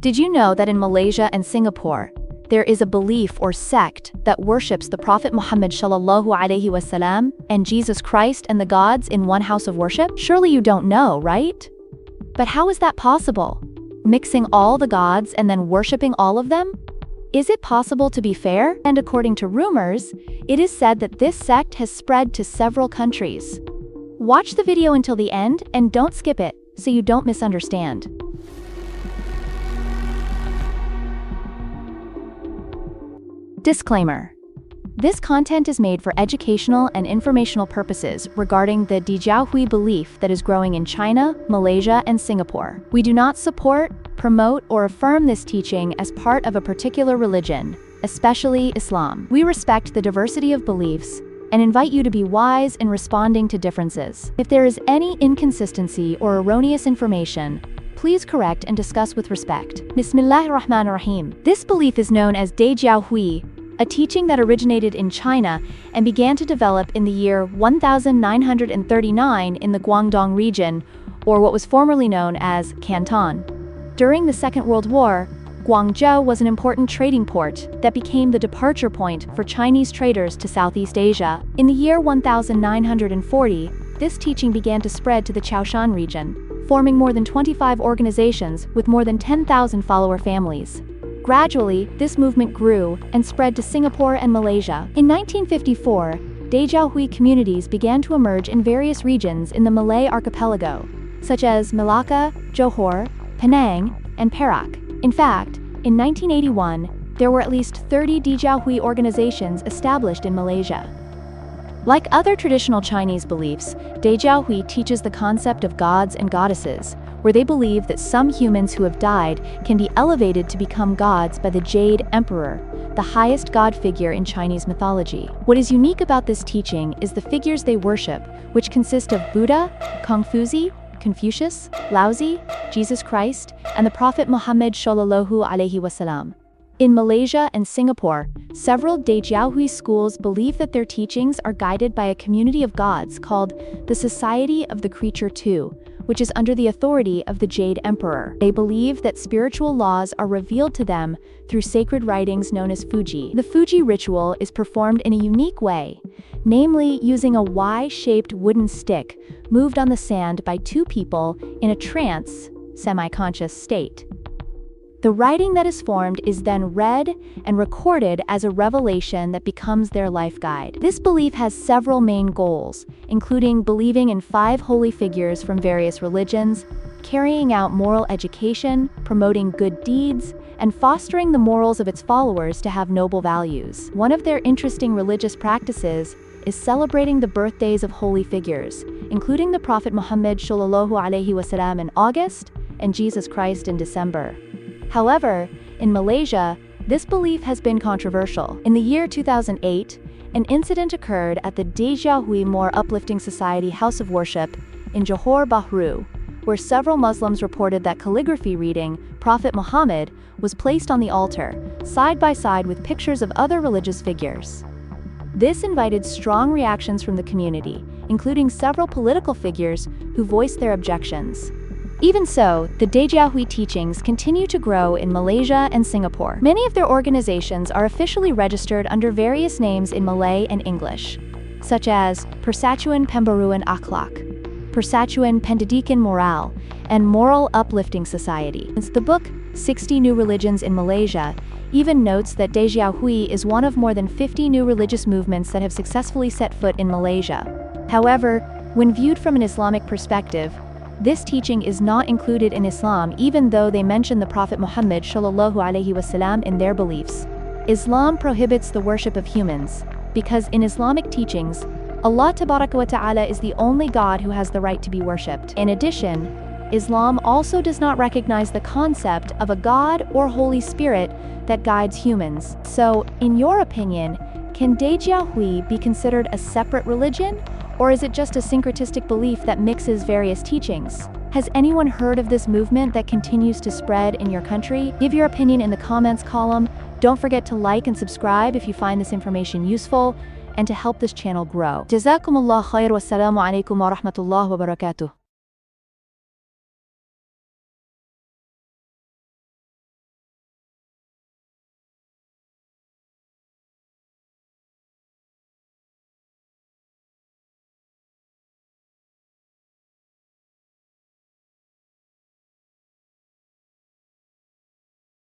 Did you know that in Malaysia and Singapore, there is a belief or sect that worships the Prophet Muhammad wasalam and Jesus Christ and the gods in one house of worship? Surely you don't know, right? But how is that possible? Mixing all the gods and then worshipping all of them? Is it possible to be fair? And according to rumors, it is said that this sect has spread to several countries. Watch the video until the end and don't skip it so you don't misunderstand. Disclaimer. This content is made for educational and informational purposes regarding the Jiao Hui belief that is growing in China, Malaysia, and Singapore. We do not support, promote, or affirm this teaching as part of a particular religion, especially Islam. We respect the diversity of beliefs and invite you to be wise in responding to differences. If there is any inconsistency or erroneous information, please correct and discuss with respect. Bismillahirrahmanirrahim. This belief is known as Jiao Hui, a teaching that originated in China and began to develop in the year 1939 in the Guangdong region, or what was formerly known as Canton. During the Second World War, Guangzhou was an important trading port that became the departure point for Chinese traders to Southeast Asia. In the year 1940, this teaching began to spread to the Chaoshan region, forming more than 25 organizations with more than 10,000 follower families. Gradually, this movement grew and spread to Singapore and Malaysia. In 1954, Jiao Hui communities began to emerge in various regions in the Malay archipelago, such as Malacca, Johor, Penang, and Perak. In fact, in 1981, there were at least 30 Jiao Hui organizations established in Malaysia. Like other traditional Chinese beliefs, Jiao Hui teaches the concept of gods and goddesses, where they believe that some humans who have died can be elevated to become gods by the Jade Emperor, the highest god figure in Chinese mythology. What is unique about this teaching is the figures they worship, which consist of Buddha, Confucius, Laozi, Jesus Christ, and the Prophet Muhammad sholallohu alaihi wasalam. In Malaysia and Singapore, several Jiao Hui schools believe that their teachings are guided by a community of gods called the Society of the Creature Two, which is under the authority of the Jade Emperor. They believe that spiritual laws are revealed to them through sacred writings known as Fuji. The Fuji ritual is performed in a unique way, namely using a Y-shaped wooden stick moved on the sand by two people in a trance, semi-conscious state. The writing that is formed is then read and recorded as a revelation that becomes their life guide. This belief has several main goals, including believing in 5 holy figures from various religions, carrying out moral education, promoting good deeds, and fostering the morals of its followers to have noble values. One of their interesting religious practices is celebrating the birthdays of holy figures, including the Prophet Muhammad sholallohu alaihi wasalam in August and Jesus Christ in December. However, in Malaysia, this belief has been controversial. In the year 2008, an incident occurred at the Jiao Hui Uplifting Society House of Worship in Johor Bahru, where several Muslims reported that calligraphy reading Prophet Muhammad was placed on the altar, side by side with pictures of other religious figures. This invited strong reactions from the community, including several political figures who voiced their objections. Even so, the Jiao Hui teachings continue to grow in Malaysia and Singapore. Many of their organizations are officially registered under various names in Malay and English, such as Persatuan Pembaruan Akhlak, Persatuan Pendidikan Moral, and Moral Uplifting Society. The book, 60 New Religions in Malaysia, even notes that Jiao Hui is one of more than 50 new religious movements that have successfully set foot in Malaysia. However, when viewed from an Islamic perspective, this teaching is not included in Islam even though they mention the Prophet Muhammad sholallohu alaihi wasalam in their beliefs. Islam prohibits the worship of humans, because in Islamic teachings, Allah Tabaraka wa Ta'ala is the only God who has the right to be worshipped. In addition, Islam also does not recognize the concept of a God or Holy Spirit that guides humans. So, in your opinion, can Jiao Hui be considered a separate religion? Or is it just a syncretistic belief that mixes various teachings? Has anyone heard of this movement that continues to spread in your country? Give your opinion in the comments column. Don't forget to like and subscribe if you find this information useful and to help this channel grow. Jazakumullah khair, wassalamu alaikum wa rahmatullahi wa barakatuh.